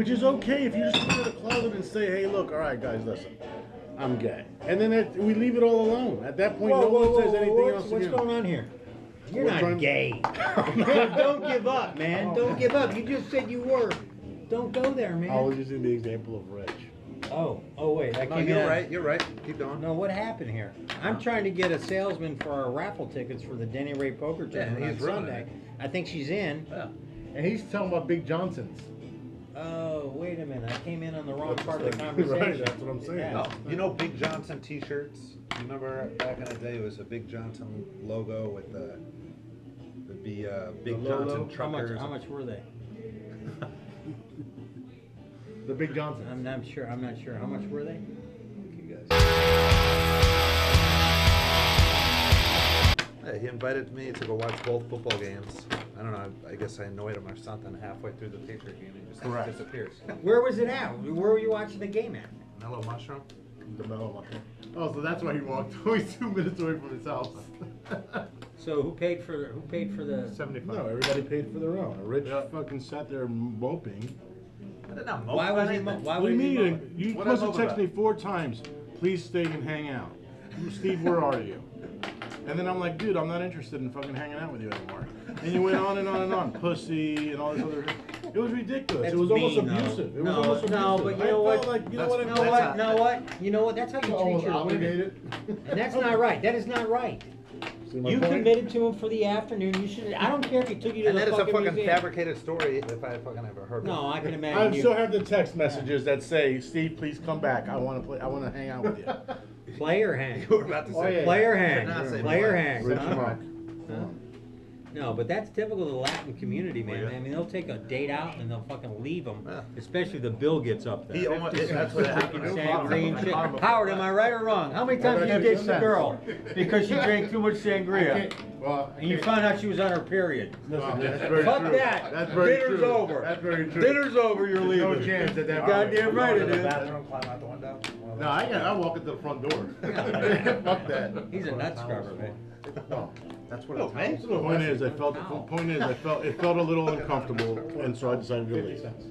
Which is okay if you just put it in a closet and say, hey, look, all right, guys, listen, I'm gay. And then we leave it all alone. At that point, no one says anything else What's again. going on here? You're not gay. Don't give up, man. Don't give up. You just said you were. Don't go there, man. I was using the example of Rich. Oh, wait. No, you're right. You're right. Keep going. No, what happened here? I'm trying to get a salesman for our raffle tickets for the Denny Ray Poker Tournament on Sunday. I think she's in. Yeah. And he's talking about Big Johnson's. Oh, wait a minute. I came in on the wrong part of the conversation. Right, that's what I'm saying. Yeah. Oh, you know Big Johnson T-shirts? You remember back in the day it was a Big Johnson logo with the Big Johnson truckers. How much were they? The Big Johnson. I'm not sure. How much were they? You guys. Hey, he invited me to go watch both football games. I don't know. I guess I annoyed him or something halfway through the Patriot game. He just disappears. Where was it at? Where were you watching the game at? Mellow Mushroom. The mellow mushroom. Oh, so that's why he walked only 2 minutes away from his house. So who paid for the 75. No, everybody paid for their own. Rich fucking sat there moping. I did not mope Why was he anything. why What do was you he mean? You What must I have mope texted me 4 times. Please stay and hang out. Steve, where are you? And then I'm like, dude, I'm not interested in fucking hanging out with you anymore. And you went on and on and on, pussy and all this other. It was ridiculous. That's It was almost mean, though. abusive. It was No, almost no, abusive. but you know I what? felt like, you know That's- what? You know That's what? not- Know what? You know what? That's how you treat Almost your women. obligated. And that's not right. That is not right. See my You point? committed to him for the afternoon. You should. I don't care if he took you to And the then it's a fucking museum. fabricated story if I fucking ever heard No, one. I can I imagine you. still have the text messages that say, Steve, please come back. I want to play. I want to hang out with you. Play or hang. You were about to say. Oh, yeah. Player Did hang. not say Player play. hang. Rich Huh? Mark. No, but that's typical of the Latin community, man. Oh, yeah. I mean, they'll take a date out and they'll fucking leave them, Yeah. especially if the bill gets up there. He almost, that's what happened. Sangria and shit. Howard, am I right or wrong? How many times did you That ditch makes the sense. girl because she drank too much sangria? Well, And you found out she was on her period. Listen, that's very Fuck true. that. That's very Dinner's true. over. That's very true. Dinner's over, you're There's leaving. no chance that that. Goddamn right Go it to the is. bathroom, climb out the window. No, I walk into the front door. Fuck that. He's a nut scrubber, man. No, that's what Oh, man. The point is, it felt a little uncomfortable, and so I decided to 50 leave. cents.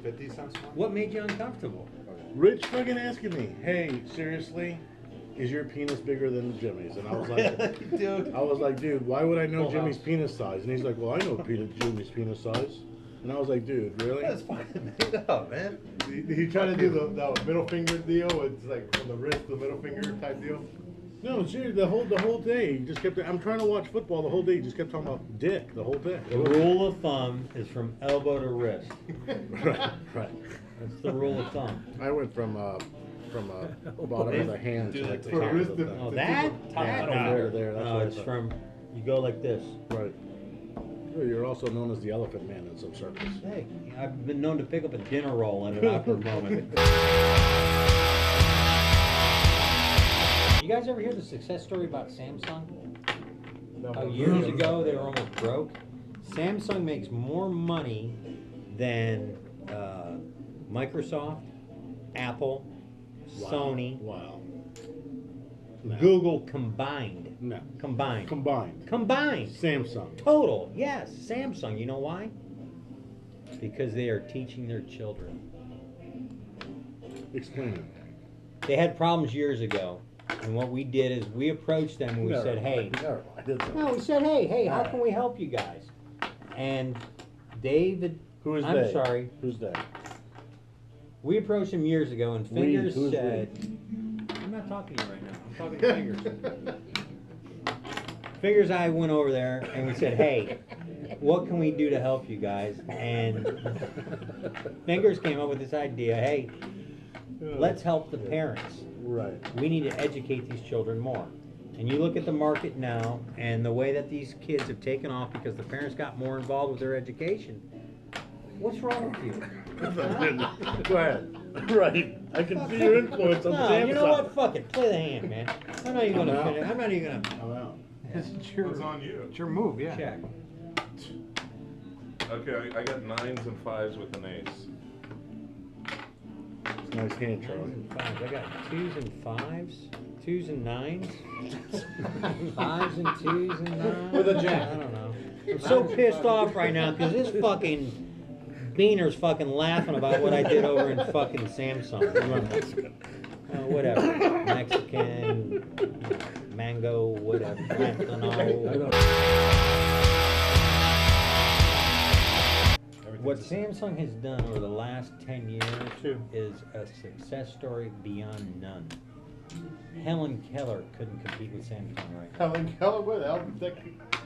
50 cents more? What made you uncomfortable? Rich fucking asking me, hey, seriously, is your penis bigger than Jimmy's? And I was like, dude, why would I know Full Jimmy's house. penis size? And he's like, well, I know Jimmy's penis size. And I was like, dude, really? That's fucking made up, man. He tried to do the middle finger deal. It's like from the wrist, the middle finger type deal. No, seriously, the whole day, he just kept. I'm trying to watch football the whole day. He just kept talking about dick the whole day. The rule of thumb is from elbow to wrist. Right, right. That's the rule of thumb. I went from bottom of the hand to like the For top wrist of the to- thing. Oh, that? Yeah, No. there, there. That's No, what I it's thought. from, you go like this. Right. Well, you're also known as the Elephant Man in some circles. Hey, I've been known to pick up a dinner roll at an awkward moment. You guys ever hear the success story about Samsung? How years ago they were almost broke. Samsung makes more money than Microsoft, Apple, Wow. Sony, Wow. No. Google combined. No. Combined. Combined. Combined. Samsung. Total. Yes, Samsung. You know why? Because they are teaching their children. Explain it. They had problems years ago. And what we did is we approached them and we said, hey, Never mind. no, we said, hey, how can we help you guys? And David, Who is I'm they? sorry, Who's that? we approached him years ago and We, Fingers who's said, I'm not talking to you right now, I'm talking to Fingers. Fingers and I went over there and we said, hey, what can we do to help you guys? And Fingers came up with this idea, hey, let's help the parents. Right. We need to educate these children more. And you look at the market now and the way that these kids have taken off because the parents got more involved with their education. What's wrong with you? Go ahead. Right. I can see your influence on No, Samsung. you know what? Fuck it. Play the hand, man. I'm not even gonna finish. I'm not even gonna I'm out. It's your, It's on you. it's your move, yeah. check. Okay, I got 9s and 5s with an ace. It's a nice hand, Nines Charlie. and fives. I got 2s and 5s, 2s and 9s, 5s and 2s and 9s. With a jack. I don't know. I'm so pissed off right now because this fucking Beaner's fucking laughing about what I did over in fucking Samsung. Whatever. Mexican, mango, whatever. Fentanyl. What Samsung has done over the last 10 years is a success story beyond none. Helen Keller couldn't compete with Samsung right now. Helen Keller, what the hell?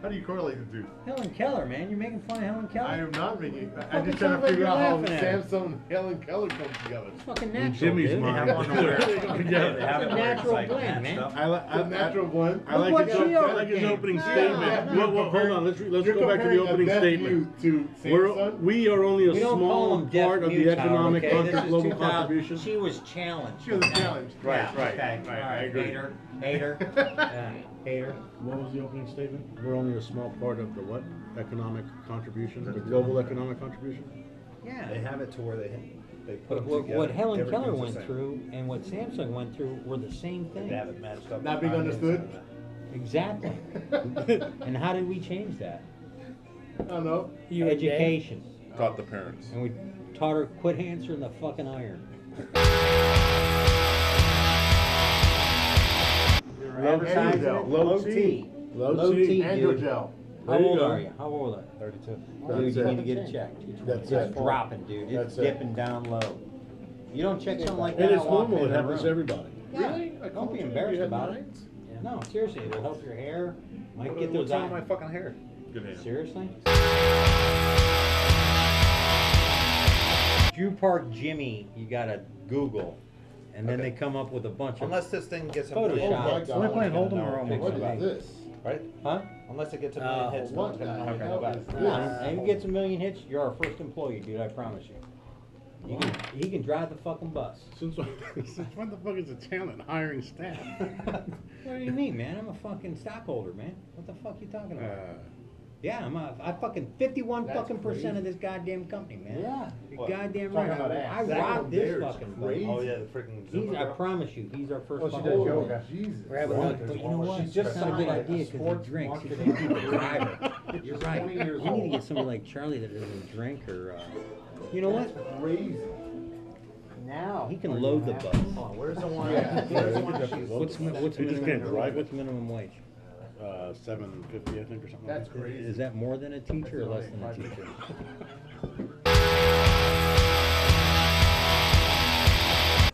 How do you correlate the two? Helen Keller, man, you're making fun of Helen Keller? I am not making. I'm Fucking just trying sounds to like figure you're out how laughing at it. Samsung and Helen Keller come together. It's fucking In natural, Jimmy's dude. mind. They have one where It's a natural blend, man. The natural one. I like what his, she I like his overcame. opening No, statement. no, Well, hold on, let's You're go back to the comparing a opening deaf statement. mute to Samsung. We are only We a don't call small them deaf part of the mutes, Howard, economic okay? This is global 2000. contribution. She was challenged. She was okay? challenged. Right, Yeah, right, okay. right, All I agree. Hater. Hater. What was the opening statement? We're only a small part of the what? Economic contribution? The global economic contribution? Yeah. They have it to where they put But them what, together. what Helen Everything's Keller the went same. through and what Samsung went through were the same thing. They have it matched up. Not being understood? Exactly. And how did we change that? I don't know. Education. Taught the parents. And we taught her quit answering the fucking iron. Advertising it? Androgel. Low T. T. Low T, dude. Androgel. How There you old go. are you? How old are you? 32. Dude, you That's need to it. get it checked. That's It's it. dropping, dude. It's That's it. dipping down low. You don't check something like that. And it's walk normal, in it the happens to room. everybody. Yeah. Really? I Don't called be you, embarrassed you had about it. nines? No, seriously, it'll help your hair. Might get those What's wrong with my eyes. fucking hair? Good hand. Seriously? Drew Park Jimmy, you gotta Google, and then Okay. they come up with a bunch of Unless this thing gets a Photoshop. million Oh my hits, God. no We're one's playing gonna Hold'em know or what Almost. picture What it is is, this? right? Huh? Unless it gets a million hits, no what one's gonna the know anything hell about is it. this? Yeah, and he gets a million hits, you're our first employee, dude, I promise you. He can drive the fucking bus. Since when the fuck is a talent hiring staff? What do you mean, man? I'm a fucking stockholder, man. What the fuck you talking about? Yeah, I fucking 51 That's fucking % crazy. of this goddamn company, man. Yeah. You're What? goddamn Talking right. about I ass. rock this There's fucking crazy. Oh yeah, the freaking He's, Zumba I girl. promise you, he's our first Well, she fucking does employee. yoga. Jesus. We're having Right. lunch, but you know what? She's just It's not a good signed idea a because he sports drinks. He's marketing gonna be the driver. You're 20 right. years We need to old. get somebody like Charlie that doesn't drink or, you know what? Crazy. Now he can load the bus. Hold on, where's the one? Yeah. Where's the one Yeah. she's- What's They just can't minimum? drive it? What's minimum wage? $7.50, I think, or something. That's like that. crazy. Is that more than a teacher or less than a teacher?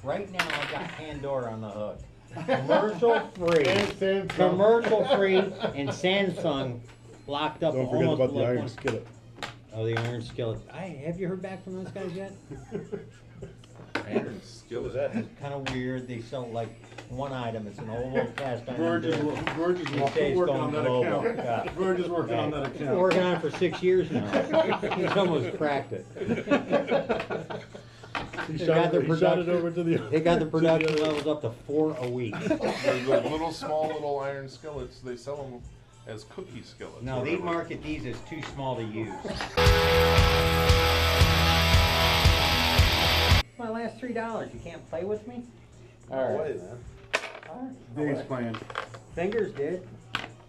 Right now, I got Pandora on the hook. Commercial free. And Samsung. Commercial free, and Samsung locked up Don't forget almost about the like iron one- skillet. Oh, the iron skillet. Have you heard back from those guys yet? Iron skillet. Kind of weird. They sell like one item. It's an old cast iron. Verge is, bill. Verge is They say it's working going on that global. account. Yeah. Verge is working on that He's been account. working on it for 6 years now. He's almost cracked it. He They shot got the it- he shot it production- over to the. They got the to production other- levels up to 4 a week. The little small little iron skillets, they sell them as cookie skillets. No, or they whatever. market these as too small to use. My last $3. You can't play with me? No way, man. Dave's playing. Fingers did.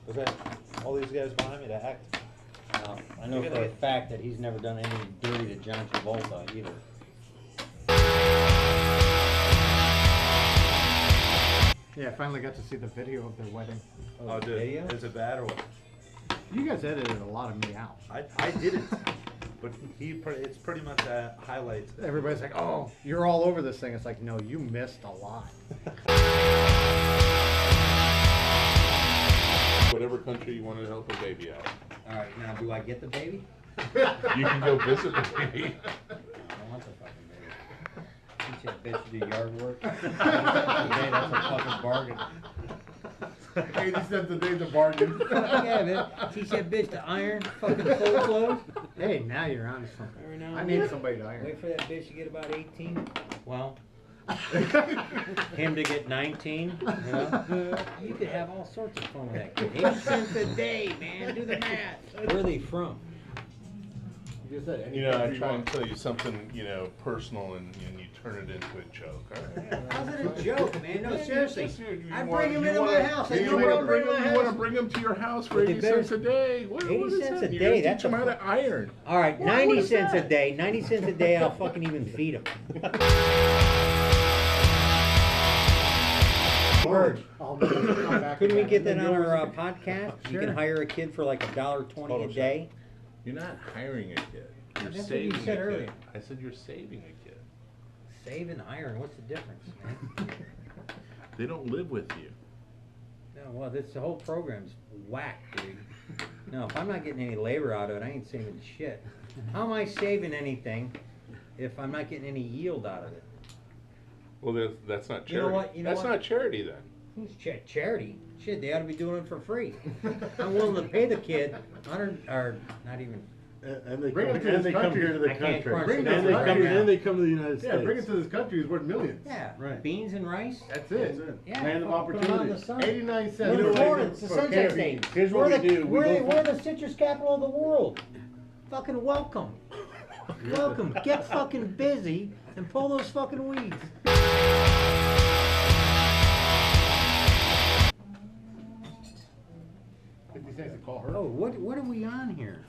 Was that all these guys behind me to act? I know for a fact that he's never done any dirty to John Travolta either. Yeah, I finally got to see the video of their wedding. Oh, dude, video? is it bad or what? You guys edited a lot of me out. I didn't, but it's pretty much highlights. Everybody's like, oh, you're all over this thing. It's like, no, you missed a lot. Whatever country you want to help a baby out. Alright, now do I get the baby? You can go visit the baby. I don't want the fucking baby. Teach that bitch to do yard work. Hey, that's a fucking bargain. 80 cents a day to bargain. Yeah, man. Teach that bitch to iron fucking full clothes. Hey, now you're on to something. Every now I and need then. somebody to iron. Wait for that bitch to get about 18. Well, him to get 19. You know? You could have all sorts of fun with that kid. 80 cents a day, man. Do the math. Where are they from? You just said any You know, I country try and want. tell you something, you know, personal, and you turn it into a joke. All right, yeah, How's that's it a fine. joke, man? No, Yeah, seriously. you I want- bring him you into wanna- my house. I You know wanna where I bring bring my them. You want to house. bring them to your house for But they 80 better- cents a day. What 80 is cents that? a You're day, gonna that's teach them a how fu- to iron. All right, What 90 is cents a that? day. 90 cents a day, I'll fucking even feed him. Bird, I'll never come back couldn't we again. get that And on then our yours- podcast? You Sure. can hire a kid for like $1.20 a day. You're not hiring a kid. You're That's what saving you said a earlier. kid. I said you're saving a kid. Save and hiring, what's the difference, man? They don't live with you. No, well, this the whole program's whack, dude. No, if I'm not getting any labor out of it, I ain't saving shit. How am I saving anything if I'm not getting any yield out of it? Well, that's not charity. You know what? You know that's what? not charity then. Who's charity? Shit, they ought to be doing it for free. I'm willing to pay the kid 100 or not even. And they Bring come, them to and this they come country. here to the I can't country. crunch Bring And them they right come, now. and they come to the United Yeah, States. bring it to this country. It's worth millions. Yeah, Right. beans and rice. That's That's it. it. Yeah, Land of put 'em out in the opportunity. sun. 89 cents. We're in You know what? Florida, it's the for Sunshine carrots. State. Here's what we're we do. We We're, go we're from- the citrus capital of the world. Fucking welcome. Welcome. Get fucking busy and pull those fucking weeds. 50 cents to call her. Oh, what are we on here?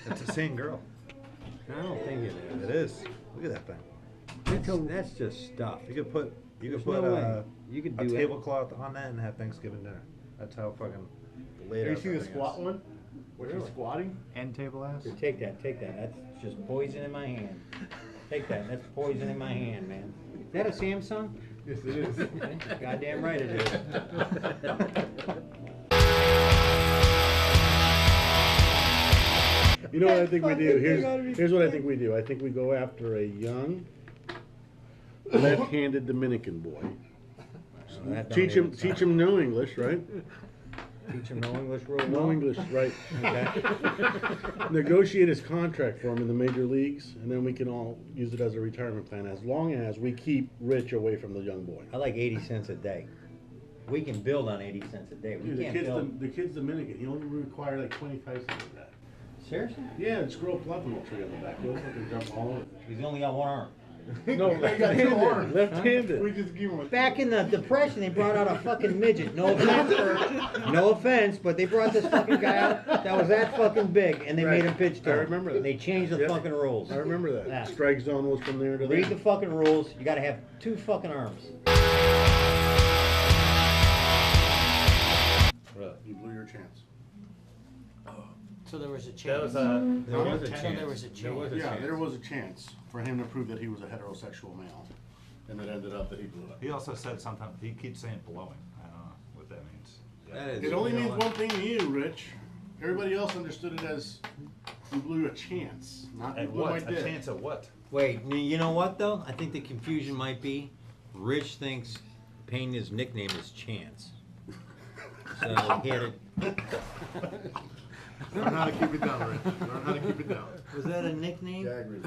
It's the same girl. I don't think it It is. Look at that thing. is. That's just stuff. You could put There's no way. You could a do it. tablecloth on that and have Thanksgiving dinner. That's how fucking laid Have out you seen that the thing squat is. one? Where she's squatting? End table ass. Here, take that. That's just poison in my hand. Take that. That's poison in my hand, man. Is that a Samsung? Yes, it is. Goddamn right it is. You know what I think we do? That fucking thing ought to be Here's what I fun. think we do. I think we go after a young, left-handed Dominican boy. That don't Teach him, even teach sound- him no English, right? Teach him no English real well. No English, right? Okay. Negotiate his contract for him in the major leagues, and then we can all use it as a retirement plan, as long as we keep Rich away from the young boy. I like 80 cents a day. We can build on 80 cents a day. We Dude, the can't kid's, build. the kid's Dominican. He only require like 25 cents of that. Seriously? Yeah, and scroll platinum tree on the back. He'll fucking jump all over it. He's only got one arm. No, left-handed. Left-handed. We just give him a. Back in the Depression, they brought out a fucking midget. No offense, but they brought this fucking guy out that was that fucking big, and they Right. made him pitch to I him. remember that. They changed the Yep. fucking rules. I remember that. Yeah. Strike zone was from there to Read there. the fucking rules. You gotta have 2 fucking arms. You blew your chance. So there was a That chance. was So there was a there chance. was a There was a chance. Yeah, chance. there was a chance for him to prove that he was a heterosexual male, and it ended up that he blew it. He also said sometimes, he keeps saying blowing. I don't know what that means. That is, It only you know means what? one thing to you, Rich. Everybody else understood it as you blew a chance, not you And blew my what? A dick. chance of what? Wait, you know what though? I think the confusion might be Rich thinks Pena's nickname is Chance. So he had a. Learn how to keep it down, Rich. Learn how to keep it down. Was that a nickname? Jag Rich.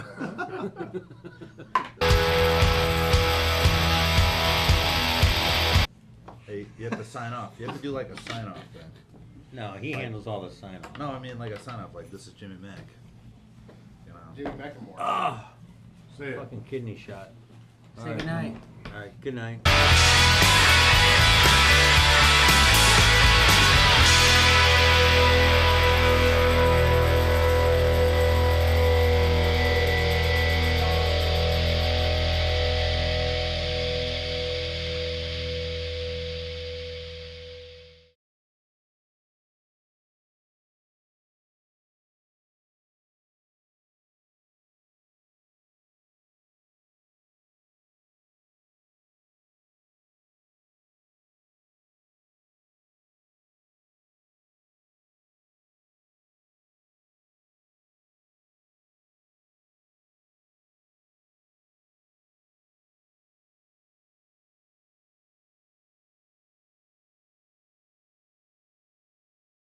Hey, you have to sign off. You have to do like a sign off thing. No, he handles all the sign off. No, I mean like a sign off, like this is Jimmy Mack. You know. Jimmy McLemore. Ah, Say it. fucking kidney shot. Say goodnight. All right, good night.